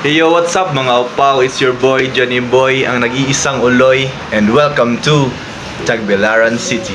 Hey yo, what's up mga upaw? It's your boy Johnny Boy, ang nag-iisang uloy, and welcome to Tagbilaran City.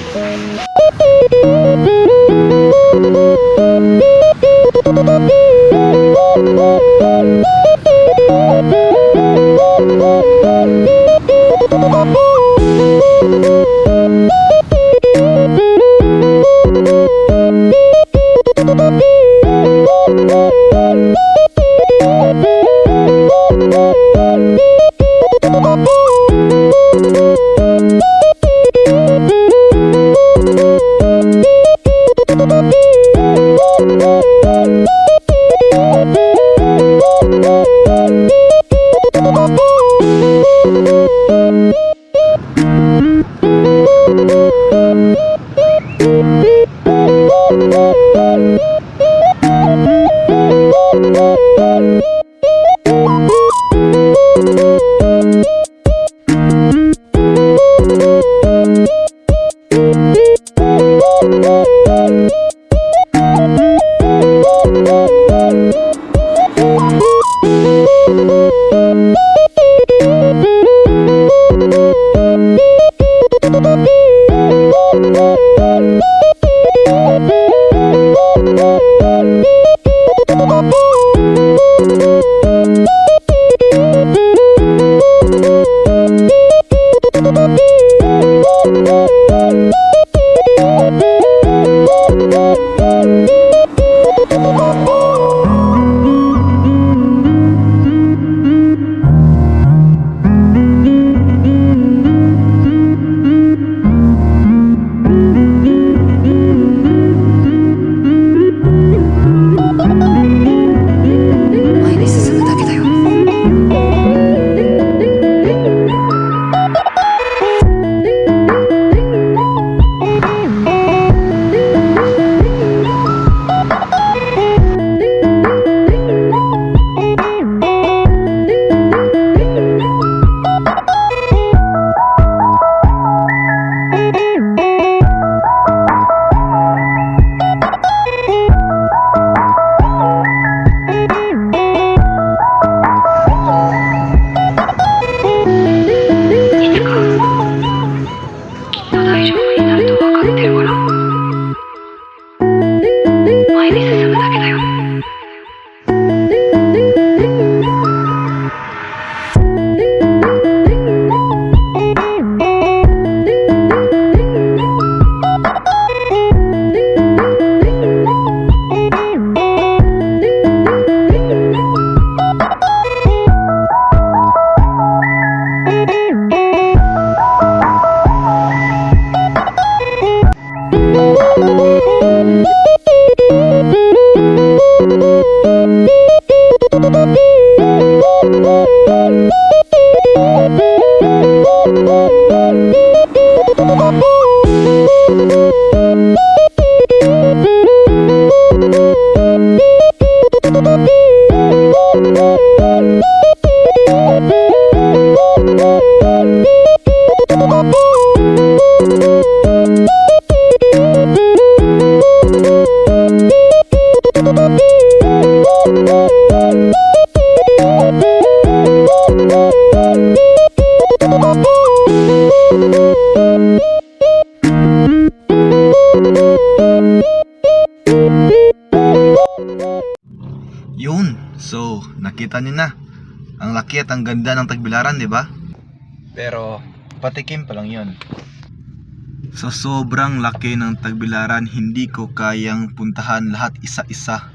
Yun, so nakita niyo na ang laki at ang ganda ng Tagbilaran, di ba? Pero patikim pa lang yun. Sa sobrang laki ng Tagbilaran, hindi ko kayang puntahan lahat isa-isa.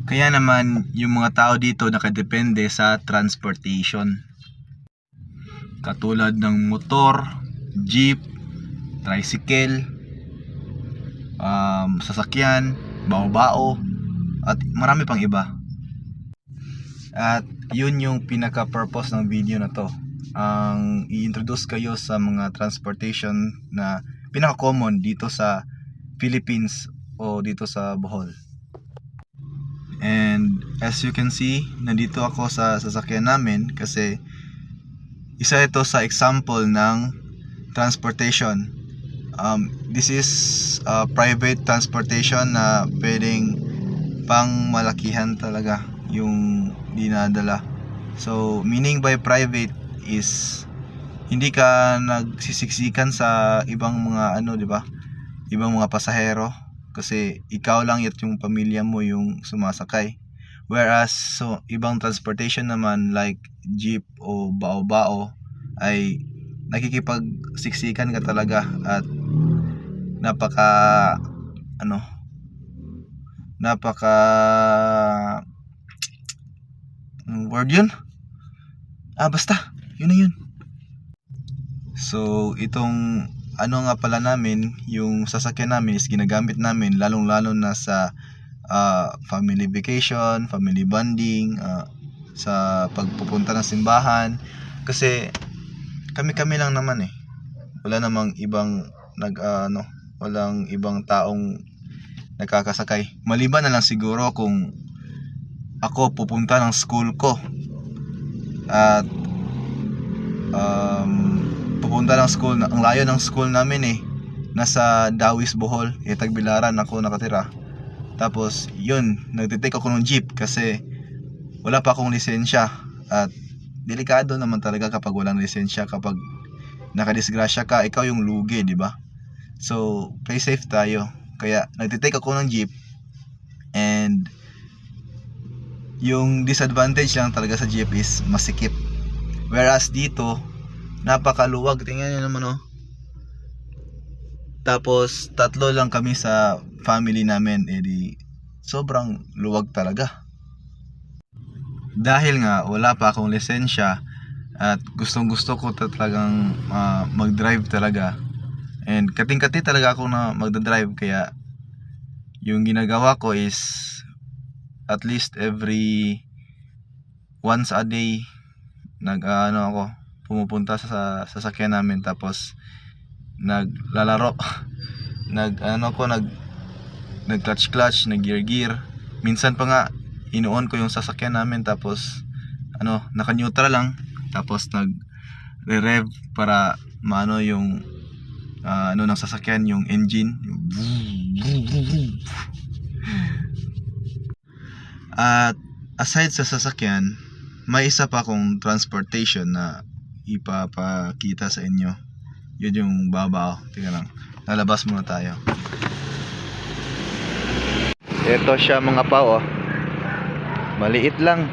Kaya naman yung mga tao dito nakadepende sa transportation. Katulad ng motor, jeep, tricycle, sasakyan, bao-bao, at marami pang iba. At yun yung pinaka-purpose ng video na to. Ang i-introduce kayo sa mga transportation na pinaka-common dito sa Philippines o dito sa Bohol. And as you can see, nandito ako sa sasakyan namin kasi isa ito sa example ng transportation. This is private transportation na pwedeng pang malakihan talaga. yung dinadala. So meaning by private is hindi ka nagsisiksikan sa ibang mga ano, 'di ba? Ibang mga pasahero kasi ikaw lang at yung pamilya mo yung sumasakay. Whereas so ibang transportation naman like jeep o bao-bao ay nakikipagsiksikan ka talaga at napaka ano napaka anong word yun? Basta yun na yun. So itong ano nga pala namin, yung sasakyan namin is ginagamit namin lalong-lalo na sa family vacation, family bonding, sa pagpupunta ng simbahan kasi kami-kami lang naman eh. Wala namang ibang walang ibang taong nakakasakay. Maliban na lang siguro kung ako pupunta ng school ko at pupunta ng school, ang layo ng school namin eh nasa Dawis, Bohol, Tagbilaran ako nakatira. Tapos yun, nagtitake ako ng jeep kasi wala pa akong lisensya at delikado naman talaga kapag walang lisensya. Kapag nakadisgrasya ka, ikaw yung lugi, di ba? So play safe tayo, kaya nagtitake ako ng jeep. And yung disadvantage lang talaga sa jeep is masikip, whereas dito napakaluwag. Tingnan nyo naman oh. Tapos 3 lang kami sa family namin, edi sobrang luwag talaga. Dahil nga wala pa akong lisensya at gustong gusto ko talagang mag-drive talaga, and kating-kati talaga ako na magdadrive, kaya yung ginagawa ko is at least every once a day ako pumupunta sa sasakyan namin, tapos naglalaro nag clutch, nag gear. Minsan pa nga inuon ko yung sasakyan namin, tapos naka neutral lang, tapos nagre-rev para maano yung ng sasakyan, yung engine yung at aside sa sasakyan, may isa pa akong transportation na ipapakita sa inyo. Yun yung babao. Tingnan lang, lalabas muna tayo. Ito siya mga pao, maliit lang.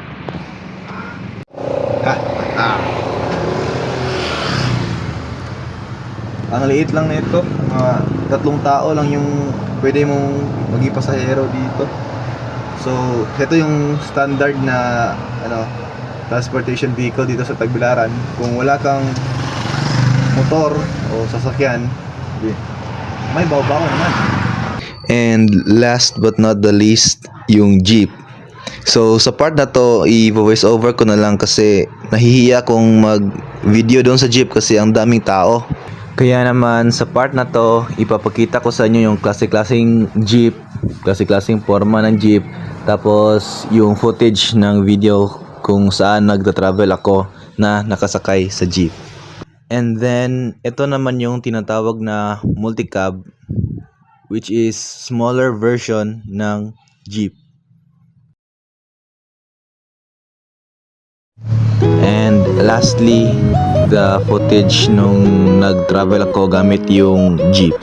Ang liit lang nito, mga 3 tao lang yung pwede mong maging pasahero dito. So ito yung standard na transportation vehicle dito sa Tagbilaran. Kung wala kang motor o sasakyan, may bao-bao naman. And last but not the least, yung jeep. So sa part na to, i-voice over ko na lang kasi nahihiya kong mag-video doon sa jeep kasi ang daming tao. Kaya naman sa part na to, ipapakita ko sa inyo yung klase-klaseng jeep, klase-klaseng forma ng jeep, tapos yung footage ng video kung saan nagta-travel ako na nakasakay sa jeep. And then ito naman yung tinatawag na multicab, which is smaller version ng jeep. And lastly, the footage nung nag-travel ako gamit yung jeep.